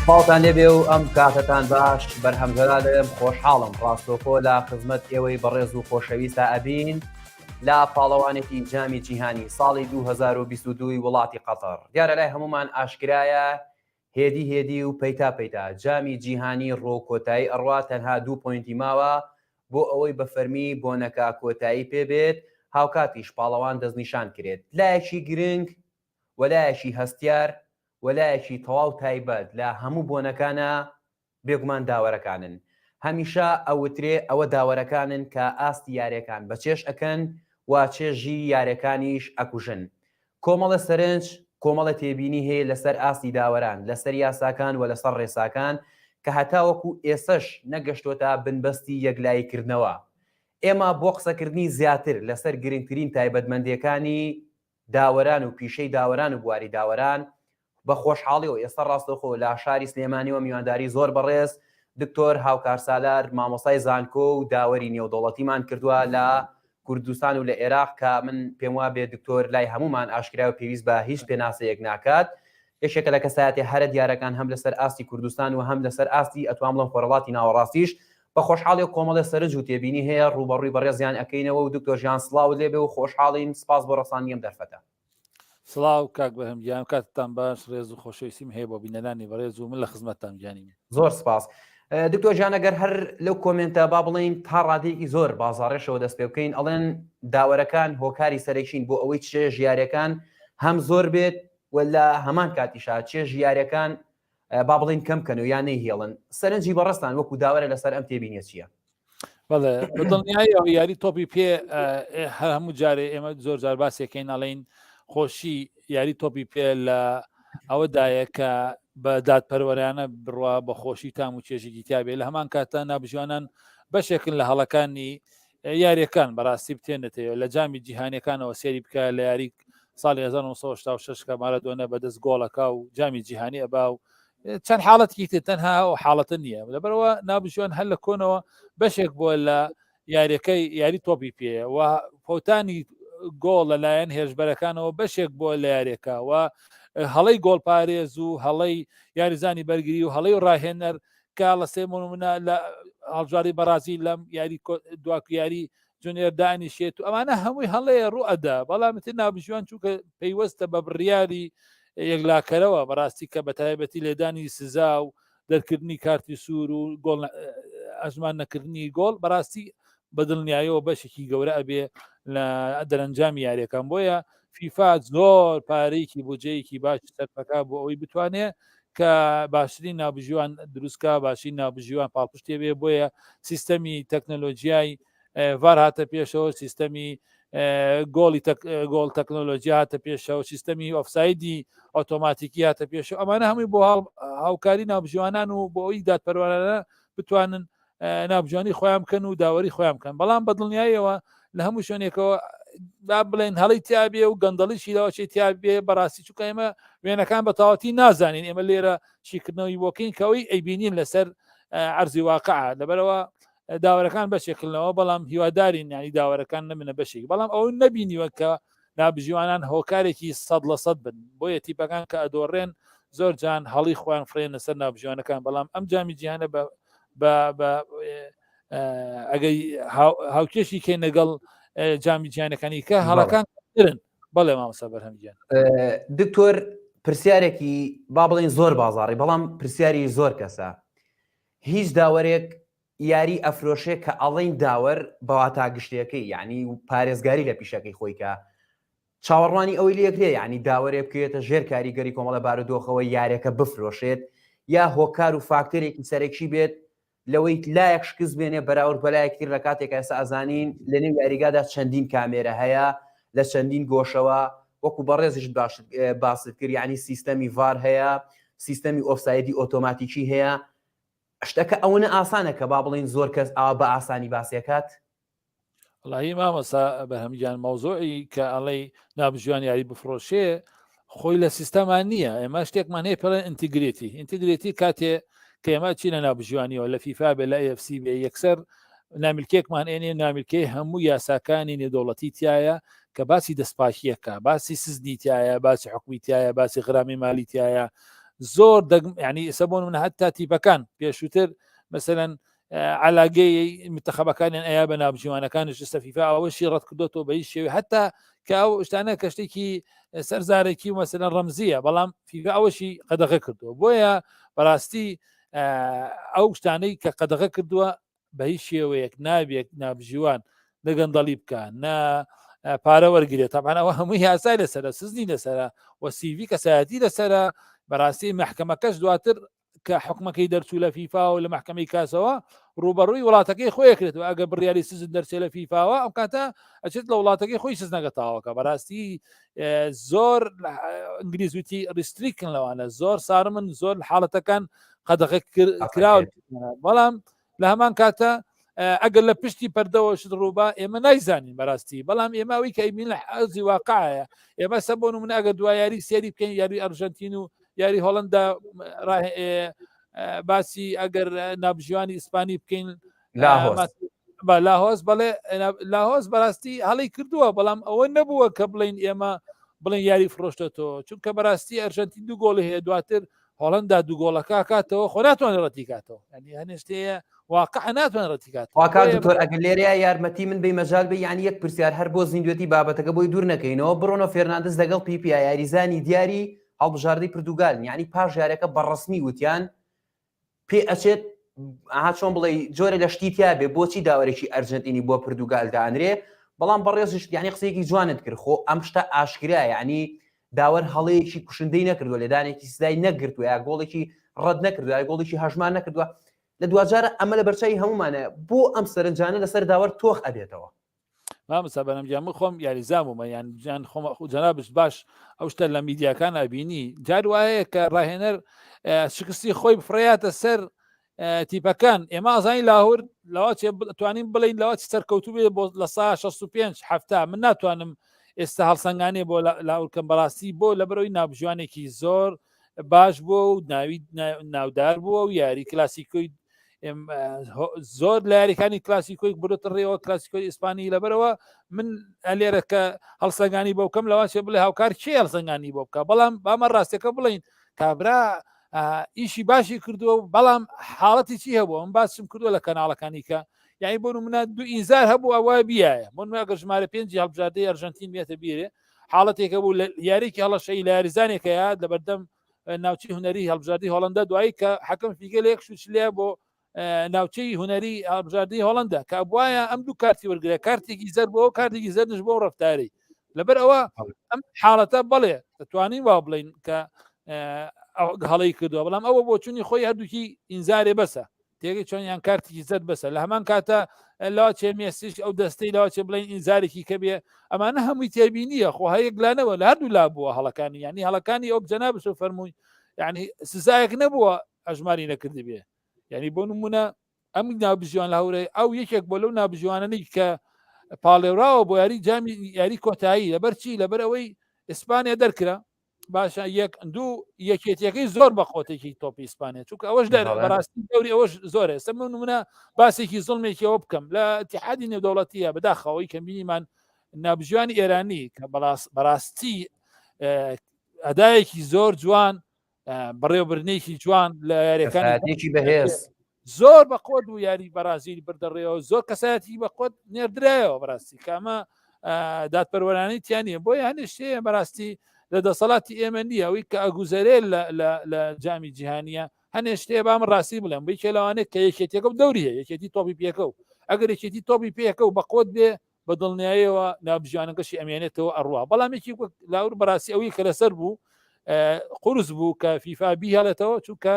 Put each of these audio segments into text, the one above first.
باڵتان لێبێ و ئەم کاتتان باش بەرهەمجەرادەم خۆشحاڵم ڕاستۆکۆ لە خزمەت ئێوەی بەڕێز و خۆشەویستە ئەبین لا پاڵەوانێتی جامی جیهانی ساڵی 2022 وڵاتی قەتەر دیارە لای هەمومان ئاشکرایە هێدی و پەیتا جامی جیهانی ڕۆکۆتایی ئەڕوا تەنها 2 پۆینتی ماوە بۆ ئەوەی بە فەرمی بۆنەکە کۆتایی پێبێت هاوکاتیش پاڵەوان دەستنیشان کرێت لایەکی گرنگ وەلایەکی هەستیار وەلایەکی تەواو تایبەت لە هەموو بۆنەکانە بێگومان داوەرەکانن هەمیشە ئەوترێ ئەوە داوەرەکانن کە ئاستی یاریەکان بەچێش ئەکەن و چێژی یاریەکانیش ئەکوژن کۆمەڵە سەرنج کۆمەڵە تێبینی هەیە لەسەر ئاستی داوەران لەسەر یاساکان و لەسەر ڕێساکان کە هەتا وەکو ئێسەش نەگەشتۆتە بنبەستی یەکلاییکردنەوە ئێمە بۆ قسەکردنی زیاتر لەسەر گرنگترین تایبەتمەندیەکانی داوەران و پیشەی داوەران و بواری داوەران بە خۆشحاڵیەوە ئێستا ڕاستەخۆ لە شاری سلێمانیەوە میوانداری زۆر بەڕێز دکتۆر هاوکار سالار مامۆستای زانکۆ و داوەری نێودەوڵەتیمان کردووە لە کوردستان و لە عێراق کە من پێم وا بێ دکتۆر لای هەمومان ئاشکرا و پێویست بە هیچ پێناسەیەک ناکات یەکێکە لە کەسایەتی هەرە دیارەکان هەم لەسەر ئاستی کوردستان و هەم لەسەر ئاستی ئەتوان بڵێن خۆرەڵاتی ناوەڕاستیش بە خۆشحاڵی کۆمەڵی سەرنج و تێبینی هەیە ڕوبەڕووی بەڕێزیان ئەەکەینەوە و دکتۆر ژیان سڵاو لێبێ و خۆشحاڵین سپاس بۆ ڕەسانیم دەرفەتە سڵاو کاک بەهەمگیان کاتتان باش ڕێز و خۆشەویستیم هەیە بۆ بینەرانی بەڕێز و من لە خزمەتتان گیانیم زۆر سپاس دکتۆر جان ئەگەر هەر لەو کۆمنتە با بڵین تا ڕادێکی زۆر بازاڕێشەوە دەست پێ بکەین ئەڵێن داوەرەکان هۆکاری سەرەکیین بۆ ئەوەی چێ ژیارەکان هەم زۆر بێت ولا هەمان کاتیشا چێ ژیارەکان با بڵین کەم کەن و یان نەیهێڵن سەرنجی بەڕستان وەکو داوەرە لەسەر ئەم تێبینیە چییە؟ بەڵێ بەدڵنیاییەوە یاری تۆپی پێ هەموو جارێ ئێمە زۆر جار باسێکەین ئەڵێن خۆشی یاری تۆپی پێ لە ئەوەدایە کە بە دادپەروەرانە بڕوا بە خۆشی تام و چێژێکی تابێت لە هەمان کاتە نابژوانان بەشێکن لە هەڵەکانی یاریەکان بەڕاستی بتێنێتەوە لە جامی جیهانیەکانەوە سێری بکە لە یاری ساڵی 1966 کە مارەدۆنە بەدەست گۆڵەکە و جامی جیهانی ئەبا و چەند حاڵەتکی تر تەنها و حاڵەتە نییە لەبەرەوە نابژوان هەر لە کۆنەوە بەشێک بووە لە یاریەکەی یاری تۆپی پێ و فۆتانی گۆڵ لەلایەن هێژبەرەکانەوە بەشێک بووە لە یاریەکە و هەڵەی گۆڵپارێز و هەڵەی یاریزانی بەرگری و هەڵەی ڕاهێنەر کە لە سێمونە لە هەڵژاری بەرازیل لەم یاری دواکیاری جونێردانی شێت و ئەمانە هەمووی هەڵەیە ڕوئەدا بەڵامتر نابژوان چووکە پەیوەستە بە بڕیاری یەکلاکەرەوە بەڕاستی کە بە تایبەتی لێدانی سزا و دەرکردنی کارتی سوور و گۆڵ ئەژمان نەکردنی گۆڵ بەڕاستی بەدڵنیایەوە بەشێکی گەورە ئەبێ لە دەرەنجامی یاریەکان بۆیە فیفا زۆر پارەیەکی بودجەیەکی باش سەرفەکە بۆ ئەوەی بتوانێت کە باشترین نابژوان دروستکە باشی نابژوان پاڵپشتێ بێ بۆیە سیستەمی تەکنۆلۆژیای ڤار هاتە پێشەوە سیستەمی گۆڵ تەکنۆلۆژیا هاتە پێشەوە سیستەمی ئۆفسایدی ئۆتۆماتیکی هاتە پێشەوە ئەمانە هەمووی بۆ هاوکاری نابژوانان و بۆ ئەوی دادپەروەرانە بتوانن نابژوانی خۆیان بکەن و داوەری خۆیان بکەن بەڵام بەدڵنیاییەوە لە هەموو شوێنێکەوە با بڵێن هەڵی تیابێ و گەندەڵیشی داوەچی تیابێ بەڕاستی چووکە ئێمە وێنەکان بە تاواتی نازانین ئێمە لێرە چیکردنەوەی بۆکەین کەوەی ئەیبینین لەسەر عەرزی واقعە لەبەرەوە داوەرەکان بەشێکردنەوە بەڵام هیوادارین ینی داوەرەکان نەبنە بەشێک بەڵام ئەو نەبینیوە کە نابژوانان هۆکارێکی 100% بن بۆیە تیپەکان کە ئەدۆڕێن زۆر جان هەڵی خۆیان فرێنە سەر نابژوانەکان بەڵام ئەم جامی جیهانە ئەگەی هاوکێشی کەی لەگەڵ جامی جیهانەکانی کە هەڵەکان ترن بەڵێ مامۆستا بەرهەمگیان دکتۆر پرسیارێکی با بڵێن زۆر بازاڕی بەڵام پرسیاری زۆر کەسە هیچ داوەرێک یاری ئەفرۆشێ کە ئەڵێن داوەر بەواتا گشتەکەی یعنی و پارێزگاری لە پیشەکەی خۆی کە چاوەڕوانی ئەوەی لەکرێ ینی داوەرێ بکرێتە ژێر کاریگەری کۆمەڵە بارودۆخەوە یاریەکە بفرۆشێت یا هۆکار و فاکتەرێکی سەرەکی بێت لەوەی لایەک شکست بێنێ بەراورد بەلایەکتر لە کاتێک ئێستا ئەزانین لە نێو یاریگادا چەندین کامێرە هەیە لە چەندین گۆشەوە وەکو بەڕێزش باست کرد ینی سیستەمی ڤار هەیە سیستەمی ئۆفسایدی ئۆتۆماتیکی هەیە شتەکە ئەوەنە ئاسانە کە با بڵین زۆر کەس ئاوا بە ئاسانی باسیەکات وڵاهی مامۆستا بەرهەمگیان مەوزوعی کە ئەڵێ نابژوان یاری بفرۆشێ خۆی لە سیستەمان نییە ئێمە شتێکمان هەیە پێڵێن ئینتیگرێتی کاتێ کە ئێمە چینە نابژوانیەوە لە فیفا بێ لە AFC بێ یەکسەر نامیلکێکمان ئێنێ نامیلکەی هەموو یاساکانی نێودەوڵەتی تایە کە باسی دەستپاکیەکە باسی سزنی تایە باسی حکومی تایە باسی غرامی مالی تایە زۆر ینی سەبوون من هەتا تیپەکان پێشووتر مەسەرەن علاگەی متەخەبەکانیان ئەیا بە ناوجیوانەکانی شستە فیفا ئەوەشی ڕەت کردوەوە بە هیچ شێوی هەتا کە ئەو شتانە کە شتێکی سەرزارێکی و مەسەرەن ڕەمزیە بەڵام فیفا ئەوەشی قەدەغە کردووە بۆیە بەڕاستی ئەو شتانەی کە قەدەغە کردووە بە هیچ شێوەیەک نابێت نابژیوان دەگەندەڵی بکە نا پارە وەرگێت تاپان ئەوە هەمووی یاسای لەسەرە سزنی لەسەرە و سیڤی کەسایەتی لەسەرە بەڕاستی محکەمەکەش دواتر کە حکومەکەی دەرچوو لە فیفا و لە محکەمەی کاسەوە ڕوبەڕووی وڵاتەکەی خۆیەکرێتەوە ئەگە بڕیاری سزن دەرچێت لە فیفاوە ئەو کاتە ئەچێت لە وڵاتەکەی خۆی سزنەگەتاوەکە بەڕاستی زۆر ئینگلیزوتی ریستریکن لەوانە زۆر سارمن زۆر حاڵەتەکان قەدەغە کراوە بەڵام لە هەمان کاتە ئەگەر لە پشتی پەردەوە شت ڕووبا ئێمە نایزانین بەڕاستی بەڵام ئێماوی کە ئەیبین لە حەزی واقعەیە ئێمە سەبوون من ئەگە دوای یاری سێری بکەین یاری ئەرژەنتین و یاری هۆڵندا باسی ئەگەر نابژیوانی ئیسپانی بکەین لاهۆز بەڵێ لاهۆز بەڕاستی هەڵی کردووە بەڵام ئەوە نەبووە کە بڵین ئێمە بڵین یاری فرۆشتێتەوە چونکە بەڕاستی ئەرژەنتین دوو گۆڵی هەیە دواتر هۆڵندا دوو گۆڵەکە کاتەوە خۆ ناتوانێت ڕەتی کاتەوە ینی هەنێشتەیە واقع ناتوان ڕەتی کاتەوە واکاتۆر ئەگەر لێرەیە یارمەتی من بێ مەجال بێ یانی یەک پرسیار هەر بۆ زیندوێتی بابەتەکە بۆی دوور نەکەینەوە بڕۆنە فێرناندز لەگەڵ پیپی یاریزانی دیاری هەڵبژاردەی پرتوگال یعنی پاش یارەکە بەڕسمی وتیان پێ ئەچێت چۆن بڵێ جۆرە لە شتیتیا بێ بۆچی داوەرێکی ئەرجنتینی بۆ پرتوگال دانرێ بەڵام بەڕێزش یعنی قسەیەکی جوانت کرد خۆ ئەم شتە ئاشکرا یعنی داوەر هەڵەیەکی کوشندەی نەکردووە لێدانێکی سزای نەگرتووە یا گۆڵێکی ڕەت نەکردووە یا گۆڵێکی هەژمان نەکردووە لە دوجارە ئەمە لە بەرچای هەمومانە بۆ ئەم سەرنجانە لەسەر داوەر تۆخ ئەبێتەوە مامەسا بەنەمجان من خۆم یاریزانمە یان جان خۆم جەنابش باش ئەو شتە لە میدیاکان ئابینی جار وایە کە ڕاهێنەر شکستی خۆی بفڕێتە سەر تیپەکان ئێمە ئازانی لاهور لەوە توانین بڵین لەوە سەرکەوتوو بێ بۆ لە سا 65 هەفتا من ناتوانم ئێستا هەڵسەنگانێ بۆ لاورکەم بەڕاستی بۆ لە بەرەوەی نابژوانێکی زۆر باش بووە و ناوی ناودار بووە و یاری کلاسیکۆی زۆر لە یاریەکانی کلاسیکۆی بۆتە ڕێەوە کلاسیکۆی ئیسپانی لەبەرەوە من لێرە کە هەڵسەنگانی بۆ بکەم لەواشێ بڵێ هاوکار چێ هەڵسەنگانی بۆ بکە بەڵام بامە ڕاستەکە بڵین کابرا ئیشی باشی کردووە بەڵام حاڵەتی چی هەبووە من باسم کردووە لە کەناڵەکانی کە یعنی بۆ منە دوو ئینزار هەبوو ئەوە بیایە بۆ ئەگەر ژمارە 5 هەڵبژاردەی ئەرژەنتین بێتە بیرێ حاڵەتێکە بوو لە یاریکی هەڵەشەی لە یاریزانێکەیە لە بەردەم ناوچی هوەری هەڵبژاردی هۆڵندا دوایی کە حەکەم فیگە لە یەک شوچ لێ بۆ ناوچەی هوەری هەڵبژاردی هۆڵندا کە بواە ئەم دوو کارتی وەرگرە کارتێکی زەر بۆ کارتێکی زەرنش بۆ ڕفتاری لەبەر ئەوە ئەم حاڵەتە بڵێ دەتوانین وا بڵین کە هەڵی کردووە بەڵام ئەوە بۆ چوونی خۆی هەردووکی ئینزارێ بەسە تێگەی چۆنیان کارتێکی زەر بەسە لە هەمان کاتە لاوە چێ مێسیش ئەو دەستەی لاوە چێ بڵین ئینزارێکی کە بێ ئەمانە هەمووی تێبینیە خۆ هەیەک لانەوە لە هەردوو لا بووە هەڵەکانی ینی هەڵەکانی ئەو جەنابش فەرمووی یعنی سزایەک نەبووە ئەژماری نەکردی بێ یعنی بۆ نمونە ئەم نابژیوان لە هەورەی ئەو یەکێک بۆ لەو نابژیوانەی کە پاڵێراوە بۆ یاری جامی یاری کۆتایی لەبەر چی لەبەر ئەوەی ئیسپانیا دەرکرا باشە دوو یەکێتیەکەی زۆر بە خۆتێکی تۆپی ئیسپانیا چونکە ئەوەش بەڕاستی دەوری ئەوەش زۆرە ئێستا من نمونە باسێکی زڵمێکیەوە بکەم لە اتحادی نێودەوڵەتیە بەداخەوەی کە بینیمان نابژیوانی ئێرانی کە بەڕاستی ئەدایەکی زۆر جوان بەڕێوەبرنێکی جوان لە یاریەکانێکی بەهێز زۆر بە قۆت و یاری بەرازیل بردەڕێەوە زۆر کەسایەتی بە قۆت نێردرایەوە بەڕاستی کامە دادپەروەرانەی تیانە بۆ یانی شتەیە بەڕاستی لە دەسەڵاتی ئێمە نییە ئەوەی کە ئەگوزەرێ لە جامی جیهانیە هەنێ شتەیە بام ڕاستی بڵێم بەی کێلاوانێت کە یەکێتێکە و دەوری هەیە یەکێتی تۆپی پێکە و ئەگەر یەکێتی تۆپی پێکە و بە قۆت بێ بە دڵنیاییەوە نابژیانەکەشی ئەمێنێتەوە ئەڕوا بەڵامێکی لاور بەڕاستی ئەوەی کە لەسەر بوو قورس بوو کە فیفا بی هەڵێتەوە چونکە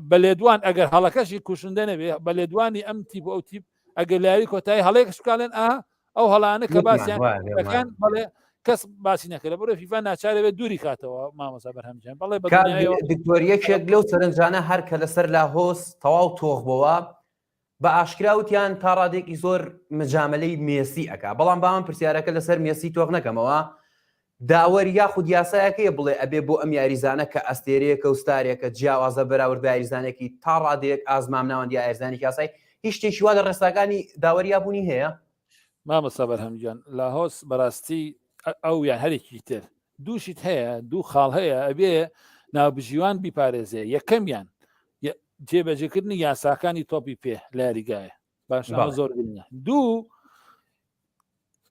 بە لێدوان ئەگەر هەڵەکەشی کوشندە نەبێ بە لێدوانی ئەم تیپ ئەو تیپ ئەگەر لاری کۆتایی هەڵەیەکش بکڵێن ئەو هەڵانە کە باسییان بەڵێ کەس باسی نەکرد بۆ فیفا ناچارەوێت دووری کاتەوە مامۆستا بەرهەمجان بەڵێ دکتۆریەکێک لەو سەرنجانە هەر کە لەسەر لاهۆس تەواو تۆخبەوە بە ئاشکراوتیان تا ڕادێکی زۆر مجاملەی مێسی ئەکا بەڵام بامان پرسیارەکە لەسەر مێسی تۆخ نەکەمەوە داوەر یاخود یاسایەکەیە بڵێ ئەبێ بۆ ئەم یاریزانە کە ئەستێرەیەکە و ستارێکە جیاوازە بەراورد بە یاریزانێکی تا ڕادێک ئازمام ناوەندی یاریزانێکی یاسای هیچ شتێکی وا لە ڕێستاکانی داوەریابوونی هەیە مامۆستا بەرهەمجان لاهۆس بەڕاستی ئەو یان هەرێکی تر دووشت هەیە دوو خاڵ هەیە ئەبێ ناوبژیوان بیپارێزێ یەکەمیان جێبەجێکردنی یاساکانی تۆپی پێ لە یاریگایە باش ئەمە زۆر گرنگە. دوو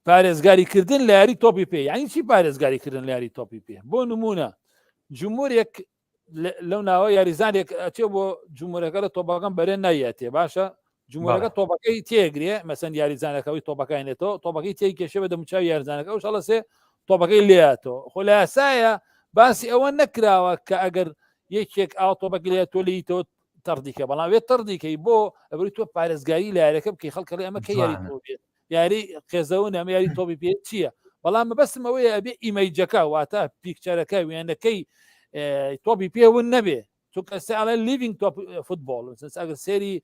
پارێزگاریکردن لە یاری تۆپی پێ، یعنی چی پارێزگاریکردن لە یاری تۆپی پێ؟ بۆ نمونە جمهورێک لەو ناوە یاریزانێک ئەچێ بۆ جمهورەکە لە تۆپەکەم بەرێ نایەتێ باشە جمهورەکە تۆپەکەی تێگرێ مەسەن یاریزانەکەەوەی تۆپەکانێتەوە تۆپەکەی تێی کێشە بە دەموچاوی یاریزانەکە و شەڵە سێ تۆپەکەی لێاتەوە خۆ لە یاسایە باسی ئەوە نەکراوە کە ئەگەر یەکێک ئاو تۆپەکە لێ تۆ لیتەوە تەردیکە بەڵام وێت تەردیکەی بۆ ئەبری تۆ پارێزگاری لە یارەکە بکەی خەڵکەڵی ئەمە کە یاری تۆ بێت یاری قێزەون ئەمە یاری تۆپی پێ چییە؟ بەڵام بەستم ئەوەیە ئەبێ ئیمەیجەکە واتە پیکچەرەکە وێنەکەی تۆپی پێون نەبێ چونکە ساڵە لیڤینگ تۆپ فوتبۆڵ ئەگەر سێری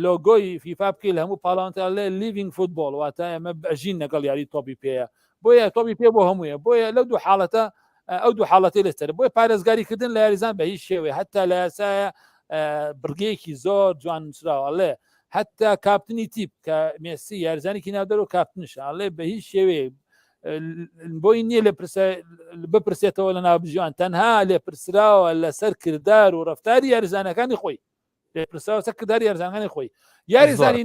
لۆگۆی فیفا بکەی لە هەموو پاڵاوانتە لێ لیڤینگ فوتبۆڵ واتە ئەمە ئەژین لەگەڵ یاری تۆپی پێەیە بۆیە تۆپی پێ بۆ هەموویە بۆیە لەو دوو حاڵەتە ئەو دوو حاڵەتی لەسەر بۆی پارێزگاریکردن لە یاریزان بە هیچ شێوێ هەتا لە یاسایە بڕگەیەکی زۆر جوان نووسراوە لێ حتا کاپتنی تیپ کە مێسی یاریزانێکی ناودەر و کاپتنشە ئەڵێ بە هیچ شێوێ بۆی نییە لێ بپرسێتەوە لە ناوبژیوان تەنها لێ پرسراوە لەسەر کردار و ڕفتاری یاریزانەکانی خۆی لێ پرسراوە سەر کرداری یاریزانەکانی خۆی یاریزانی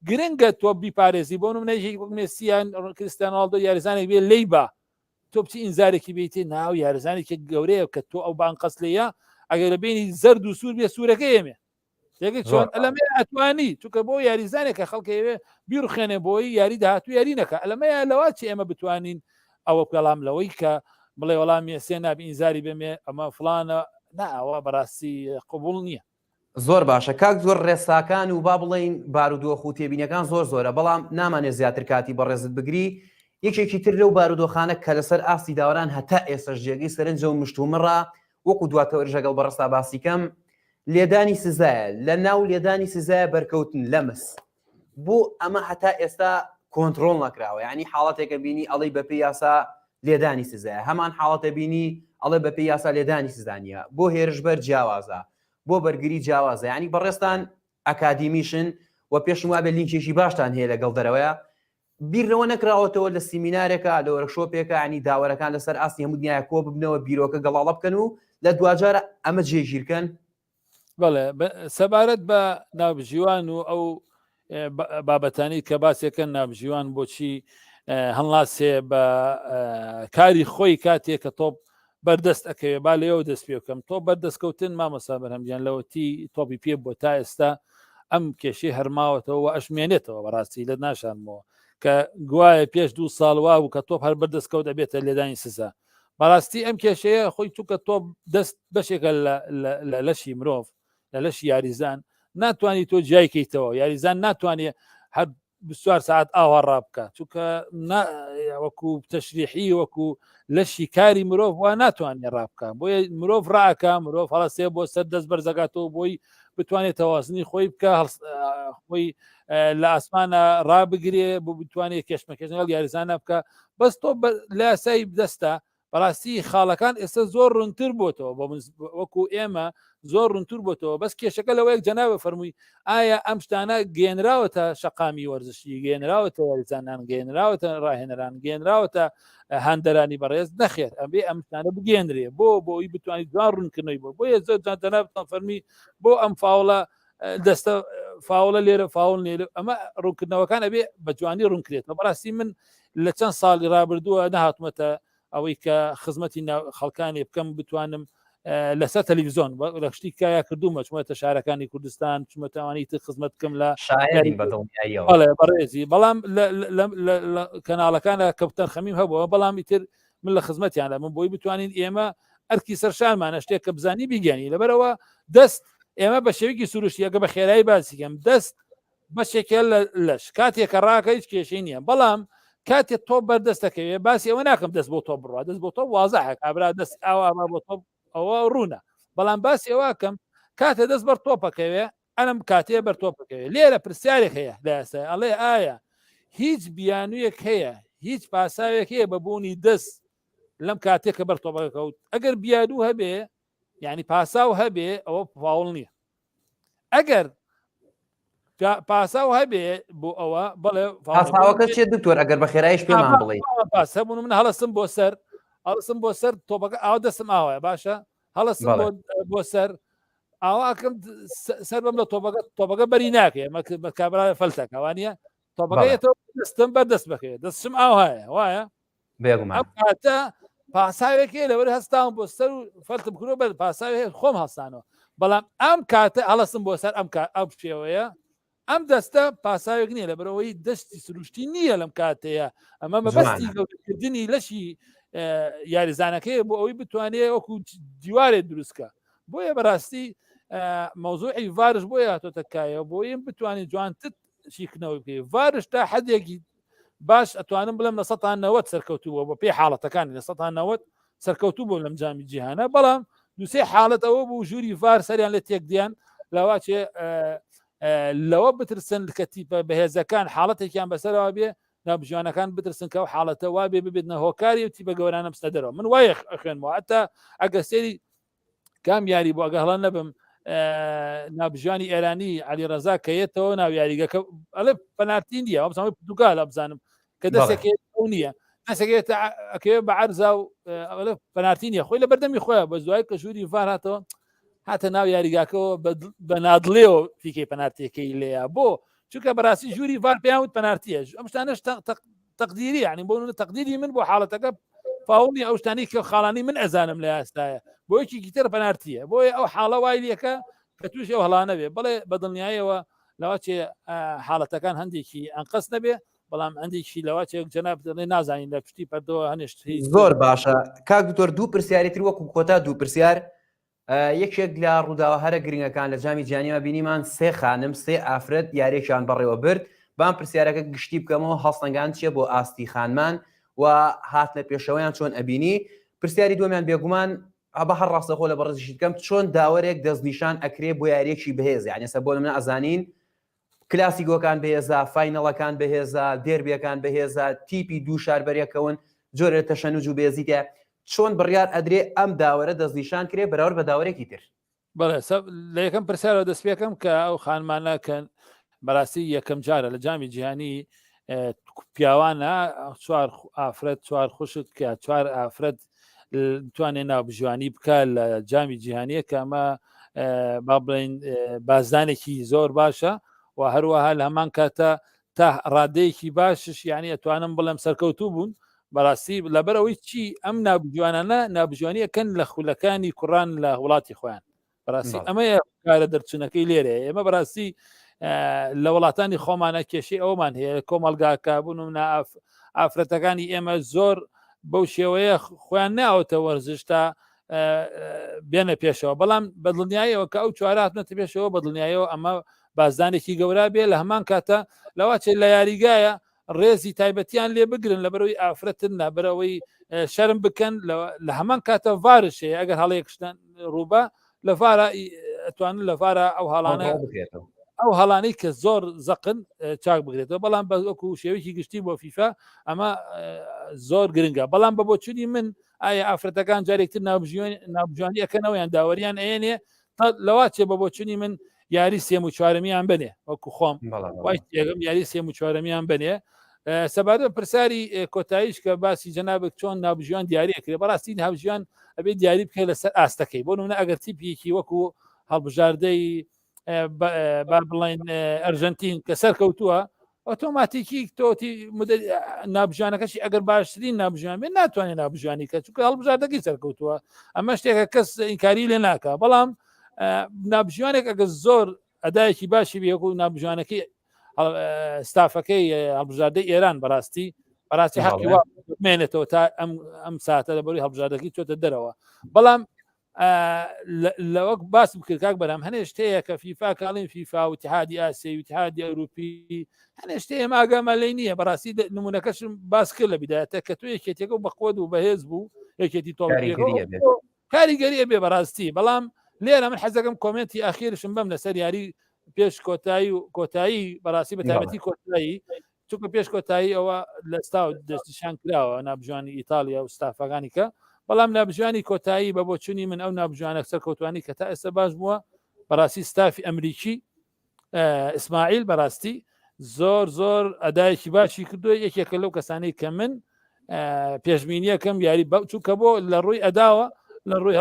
گرنگە تۆ بیپارێزی بۆ نمونەیەکی مێسییان کریستیانۆ ڕۆناڵدۆ یاریزانێک بێ لەی بە تۆ بچی ئینزارێکی بێتی ناو یاریزانێکی گەورەیە کە تۆ ئەو بانقەس لەیە ئەگەر لە بینی زەرد و سوور بێ سوورەکە ئێمێ چۆن ئەلەمێ ئەتوانی چونکە بۆ یاریزانێکە خەڵکەوێ بیرخێنێ بۆی یاری داهاتوو یاری نەکە ئەلەمەیە لەوا چی ئێمە بتوانین ئەوە پێڵام لەوەی کە بڵێ وەڵامی سێ نابی ئینزاری بێمێ ئەمە فلانە ناوە بەڕاستی قبول نییە. زۆر باشە کاک زۆر ڕێساکان و با بڵین بارودۆخ و تێبینەکان زۆر زۆرە بەڵام نامانێت زیاتر کاتی بەڕێزت بگری یەکێکی تر لەو بارودۆخانە کە لەسەر ئاستی داوەران هەتا ئێسش جێگەی سەرنجە و مشتومڕە وەکو دواتەوە ژەگەڵ بەڕستا باسیکەم لێدانی سزایە لە ناو لێدانی سزایە بەرکەوتن لەمس بۆ ئەمە هەتا ئێستا کۆنتترۆل نەکراوە ینی حاڵەتێکە بینی ئەڵی بەپی یاسا لێدانی سزایە هەمان حاڵەتە بینی ئەڵێ بەپی یاسا لێدانی سزانیە بۆ هێرشبەر جیاوازە بۆ بەرگری جیاوازە ینی بەڕێستان ئەکادیمیشن و پێشم وابێ لینکێکی باشتان هەیە لەگەڵ دەرەوەیە بیرەوە نەکراوەتەوە لە سیمینارێکە لە وەرکشۆپێکە ینی داوەرەکان لەسەر ئاستی هەموو دنیای کۆ ببنەوە بیرۆکە گەڵاڵە بکەن و لە دوجارە ئەمە جێگیرکەن. بەڵێ سەبارەت بە ناوبژیوان و ئەو بابەتانی کە باسێکەن ناوبژیوان بۆچی هەڵاسێ بە کاری خۆی کاتێک کە تۆپ بەردەست ئەەکەوێ با لێەوە دەست پێ بکەم تۆ بەردەستکەوتن مامەسا بەرهەمجیان لەوەتی تۆپی پێ بۆ تا ئێستا ئەم کێشەی هەرماوەتەوە و ئەشمێنێتەوە بەڕاستی لە ناشانمەوە کە گوایە پێش 2 ساڵ وا و کە تۆپ هەر بەردەستکەوت ئەبێتە لێدانی سزا بەڕاستی ئەم کێشەیە خۆی چووکە تۆ دەست بەشێکە لە لەشی مرۆڤ لە لەشی یاریزان ناتوانانی تۆ جایکەیتەوە یاریزان ناتوانێت هەر 24 ساعت ئاوا ڕابکە چونکە وەکو تەشریحی وەکو لەشی کاری مرۆڤ وا ناتوانێت ڕابکە بۆیە مرۆڤ ڕاکە مرۆڤ هەڵەسێ بۆ سەر دەست بەرزەگاتەوە بۆی بتوانێت تەوازنی خۆی بکە خۆی لە ئاسمانە ڕابگرێ بۆ بتوانێت کێشمەکەژنەڵ یاریزانە بکە بەس تۆ لە یاسای دەستە بەڕاستی خاڵەکان ئێستا زۆر ڕوونتر بۆتەوە بۆ وەکو ئێمە زۆر ڕوونتر بۆتەوە بەس کێشەکە لەوەیەک جەنابە فەرمووی ئایا ئەم شتانە گێنراوەتە شەقامی وەرزشی گێنراوەتە یاریزانان گێنراوەتە ڕاهێنەران گێنراوەتە هەندەرانی بەڕێز نەخێر ئەبێ ئەم شتانە بگێنرێ بۆی بتوانیت جوان ڕوونکردنەوەی بۆیە زۆر جەنابتان فەرمی بۆ ئەم فاوڵە دەستە فاوڵە لێرە فاوڵ لێرە ئەمە ڕوونکردنەوەکان ئەبێ بە جوانی ڕوونکرێت بەڕاستی من لە چەند ساڵی ڕابردووە نەهاتمەتە ئەوەی کە خزمەتی خەڵکانی بکەم بتوانم لەسەر تەلەڤیزۆن لە شتی کایە کردومە چمەتە شارەکانی کوردستان چمەتەوانی تر خزمەت بکەم لە بەڕێزی بەڵام کەناڵەکانە کەپتەر خەمیم هەبووە بەڵام ئیتر من لە خزمەتیانە من بۆی بتوانین ئێمە ئەرکی سەرشانمانە شتێک کە بزانی بیگەنی لەبەرەوە دەست ئێمە بە شێوەیەکی سروشتیەکە بە خێرایی باسیکەم دەست بەشێکە لەش کاتێکە ڕاکە هیچ کێشەی نییە بەڵام کاتێک تۆ بەردەستەکەوێ باسی ئەوە ناکەم دەست بۆ تۆ بڕوا دەست بۆ تۆ وازەحە کابرا دەست ئاوا بۆ تۆ ئەوە ڕوونە بەڵام باسی ئەوەکەم کاتێ دەست بەر تۆپەکەوێ ئەم کاتێ بەر تۆپەکەوێ لێرە پرسیارێک هەیە لە ئێستا ئەڵێ ئایا هیچ بیانوویەک هەیە هیچ پاساوێک هەیە بەبوونی دەست لەم کاتێککە بەر تۆپەکەوت ئەگەر بیانوو هەبێ یعنی پاساو هەبێ ئەوە فاوڵ نییە ئەگەر پاساو هەبێ بۆ ئەوە بڵێ پاساوەکە چێ دکتۆر ئەگەر بە خێرایش پێمان بڵێ پاس هەبوون من هەڵەستم بۆ سەر هەڵسم بۆ سەر تۆپەکە ئاوا دەستم ئاوایە باشە هەڵسم بۆ سەر ئاواکەم سەر بم لە تۆپەکە بەری ناکەێ مە کابرا فەلتەکەوانە تۆپەکەیەوە دەستم بەردەست بکەێت دەستم ئاوایە وایە ئەم کاتە پاساوێکی لەوەر هەستان بۆ سەر و فەلتم کرۆ بەر پاساوێ خۆم هەستانەوە بەڵام ئەم کاتە هەڵسم بۆ سەر ئەم شێوەیە ئەم دەستە پاساوێک نییە لە بەرەوەی دەستی سروشتی نییە لەم کاتەیە ئەمە مەبەستی گەوتکردنی لەشی یاریزانەکەی بۆ ئەوەی بتوانێت وەکو دیوارێ دروستکە بۆیە بەڕاستی مەوزوعی ڤارش بۆیە هاتۆتەکایەوە بۆیم بتوانێت جوانتر شیکنەوەی بکەیت ڤارش تا حدێکی باش ئەتوانم بڵم لە 90 سەرکەوتووە بە پێی حاڵەتەکانی لە 90 سەرکەوتوو بۆ لەم جامی جیهانە بەڵام دووسێ حاڵەت ئەوە بوو ژووری ڤار سەریان لە تێکدیان لاواچێ لەوە بترسن کەتیپە بەهێزەکان حاڵەتێکیان بەسەرەوە بێ نابژوانەکان بترسن کە و حاڵەتە وا بێ ببێتنە هۆکاری و تیبە گەورانە بستە دەرەوە من وایە خوێنەوە ئەتا ئەگە سێری کام یاری بۆ ئەگە هەڵان نەبم نابژوانی ئێرانی علی ڕەزا کەیێتەوە ناو یاریگەکە ئەڵێ پەنارتی نیە ئەو پرتوگال ئەبزانم کە دەستێکێت ئەو نییە دەسەکێت ئەکەوێت بە عەرزا و پەنارتی نیە خۆی لە بەردەمی خۆیان بە دوای کە ژووری ڤار هاتەوە هاتە ناو یاریگاکەەوە بە نادڵێەوە فیکەی پەنارتیەکەی لێە بۆ چونکە بەڕاستی ژووری ڤار پێیانوت پەنارتیە ئەم شتانەش تەقدیری ینی بۆ تەقدیری من بۆ حاڵەتەکە فاوڵی ئەو شتانی کە خاڵانی من ئەزانم لە ئاستایە بۆ یەکێکی تر پەنارتیە بۆیە ئەو حاڵە وای لەکە کە تووشی ئەو هەڵانە بێ بڵێ بەدڵنیایەوە لەواچێ حاڵەتەکان هەندێکی ئەنقەس نەبێ بەڵام هەندێکی لەواچێک جەناب دەڵێ نازانین لە پشتی پەردەوە هەنێشتی زۆر باشە کاک دکتۆر دوو پرسیارێتتر وەکو کۆتا دوو پرسیار یەکێک لە ڕووداوە هەرە گرنگەکان لە جامی جیهانیەوە بینیمان سێ خانم سێ ئافرەت یاریێکیان بەڕێوە برد بام پرسیارەکە گشتی بکەمەوە هەڵسەنگان چیە بۆ ئاستی خانمان و هات لە پێشەوەیان چۆن ئەبینی پرسیاری دووەمیان بێگومان بە هەر ڕاستەخۆ لە بەڕێزیشت بکەم چۆن داوەرێک دەستنیشان ئەکرێ بۆ یاریێکی بەهێز یعنی سە بۆ منە ئەزانین کلاسیکۆکان بەهێزە فاینەڵەکان بەهێزە دێربیەکان بەهێزە تیپی دوو شاربەرێکەون جۆرە تەشەنوج و بێزیتە چۆن بڕیار ئەدرێ ئەم داوەرە دەستنیشان کرێ بەراورد بە داوەرێکی تر بەڵێ لە یەکەم پرسیارەوە دەست پێکەم کە ئەو خانمانەکەن بەڕاستی یەکەم جارە لە جامی جیهانی پیاوانە چوار ئافرەت چوار خوشت کە چوار ئافرەت توانێت ناوبژوانی بکە لە جامی جیهانیە کە ئەمە با بڵین بازدانێکی زۆر باشە و هەروەها لە هەمان کاتە تا ڕادەیەکی باشش یعنی ئەتوانم بڵێم سەرکەوتوو بوون بەڕاستی لەبەرەوەی چی ئەم نابجوانانە نابژوانیەکەن لە خولەکانی کوڕان لە وڵاتی خۆیان بەڕاستی ئەمە کارە دەرچوونەکەی لێرە ئێمە بەڕاستی لە وڵاتانی خۆمانە کێشەی ئەومان هەیە کۆمەلگاکە بوون و ئافرەتەکانی ئێمە زۆر بەو شێوەیە خۆیان ناوەتە وەرزش تا بێنە پێشەوە بەڵام بەدڵنیایەوە کە ئەو چوارات نەتە پێشەوە بەدڵنیایەوە ئەمە بازدانێکی گەورە بێ لە هەمان کاتە لەواچێ لە یاریگایە ڕێزی تایبەتیان لێ بگرن لە بەرەوەی ئافرەتن نابەرەوەی شەرم بکەن لە هەمان کاتە ڤارش هەیە ئەگەر هەڵەیەکشتن ڕووبە لە ڤارە ئەتوانن لە ڤارە ئەو هەڵانە ئەو هەڵانەی کە زۆر زەقن چاک بگرێتەوە بەڵام بە وەکو شێوەیەکی گشتی بۆ فیفا ئەمە زۆر گرنگە بەڵام بە بۆچوونی من ئایا ئافرەتەکان جارێکتر نابژوانی ئەەکەنەوەیان داوەریان ئێنێ لەواچێ بە بۆچوونی من یاری سێم و چوارەمیان بنێ وەکو خۆم وایگەم یاری سێم و چوارەمیان بنێ سەبارەت پرسیاری کۆتاییش کە باسی جەنابێک چۆن نابژوان دیاریەکرێ بەڕاستی هاوژیان ئەبێ دیاری بکەیت لەسەر ئاستەکەی بۆ نمونە ئەگەر تیپیەکی وەکو هەڵبژاردەی با بڵین ئەرژەنتین کە سەرکەوتووە ئۆتۆماتیکی تۆتی نابژوانەکەشی ئەگەر باشترین نابژوان بێ ناتوانێت نابژوانی کە چونکە هەڵبژاردەکەی سەرکەوتووە ئەمە شتێکە کەس ئینکاری لێ ناکە بەڵام نابژوانێک ئەگەر زۆر ئەدایەکی باشی بێکو نابژوانەکەی ستافەکەی هەڵبژاردەی ئێران بەڕاستی حەقی وامێنێتەوە تا ئەم ساتە لەبەروی هەڵبژاردەکەی چۆتە دەرەوە بەڵام لەوەک باس بکرد کاک بەرام هەنێ شتەیە کە فیفا کاڵین فیفا و اتحادی ئاسیایی و اتحادی ئەوروپی هەنێ شتێ ئێمە ئاگامە لێی نییە بەڕاستی نمونونەکەشم باس کرد لە بیدایەتە کە تو یەکێتێکە و بەخۆت و بەهێز بوو یەکێتی تۆ کاریگەریە بێ بەڕاستی بەڵام لێرە من حەزەکەم کۆمنتی ئاخیرشم بەم لەسەر یاری پێش کۆتایی و کۆتایی بەڕاستی بەتابەتی کۆتایی چونکە پێش کۆتایی ئەوە لە ستا دەستیشان کراوە نابژوانی ئیتالیا و ستافەکانی کە بەڵام نابژوانی کۆتایی بە بۆچوونی من ئەو نابژوانە سەرکەوتوانی کە تا ئێستا باش بووە بەڕاستی ستافی ئەمریکی ئیسماعیل بەڕاستی زۆر ئەدایەکی باشی کردووە یەکێکە لەو کەسانەی کە من پێشبینیەکەم یاری چووکە بۆ لە ڕووی ئەداوە لە ڕووی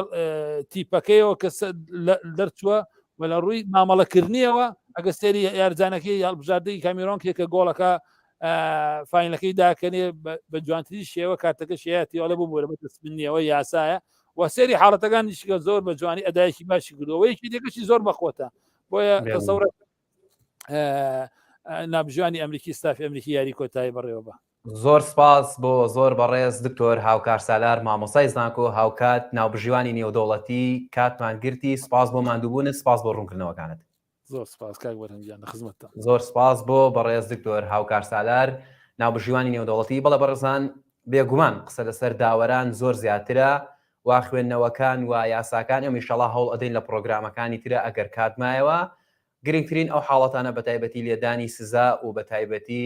تیپەکەیەوە کە دەرچووە و لە ڕووی مامەڵەکردنیەوە ئەگە سێری یارجانەکەی یاڵبژاردەی کامیرۆن کێکە گۆڵەکە فینەکەی داکەنێ بە جوانتری شێوە کارتەکە شایەتیواڵە بوو بۆرە بە تەسبنیەوە یاسایە و سێری حاڵەتەکانیشکە زۆر بە جوانی ئەدایەکی باشی کردەوە یەکی دێکەشی زۆر بەخۆتە بۆیە تەسەورە نابژوانی ئەمریکی ستافی ئەمریکی یاری کۆتایی بەڕێوە بە زۆر سپاس بۆ زۆر بەڕێز دکتۆر هاوکار سالار مامۆسای زانکۆ هاوکات ناوبژیوانی نێودەوڵەتی کاتمان گرتی سپاس بۆ ماندووبوون سپاس بۆ ڕوونکردنەوەکانت زۆر سپاس کاک وەرهەنگیان لە خزمەتتە زۆر سپاس بۆ بەڕێز دکتۆر هاوکار سالار ناوبژیوانی نێودەوڵەتی بەڵە بەڕزان بێگومان قسە لەسەر داوەران زۆر زیاترە وا خوێندنەوەکان و یاساکان ئەم ئینشەڵا هەوڵ ئەدەین لە پرۆگرامەکانی ترە ئەگەر کاتمایەوە گرنگترین ئەو حاڵەتانە بەتایبەتی لێدانی سزا و بەتایبەتی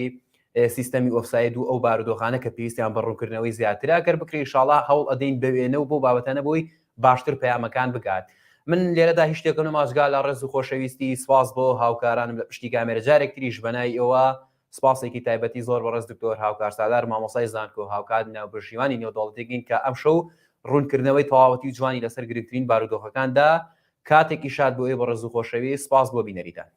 سیستەمی ئۆفساید و ئەو بارودۆخانە کە پێویستیان بە ڕوونکردنەوەی زیاترە گەر بکری ئینشەڵا هەوڵ ئەدەین بوێنە و بۆ بابەتانە بۆی باشتر پەیامەکان بگات من لێرەدا هیچ شتێکم نەمازگا لە ڕێز و خۆشەویستی سپاس بۆ هاوکارانم لە پشتی کامێرە جارێکتریش بەنای ئێوە سپاسێکی تایبەتی زۆر بەڕێز دکتۆر هاوکار سالار مامۆسای زانکۆ هاوکات ناوبژیوانی نێودەوڵەتێکین کە ئەم شەو ڕوونکردنەوەی تەواوەتی جوانی لەسەر گرنگترین بارودۆخەکاندا کاتێکی شاد بۆ ئێوە بەڕێز و خۆشەویست سپاس بۆ بینەریتان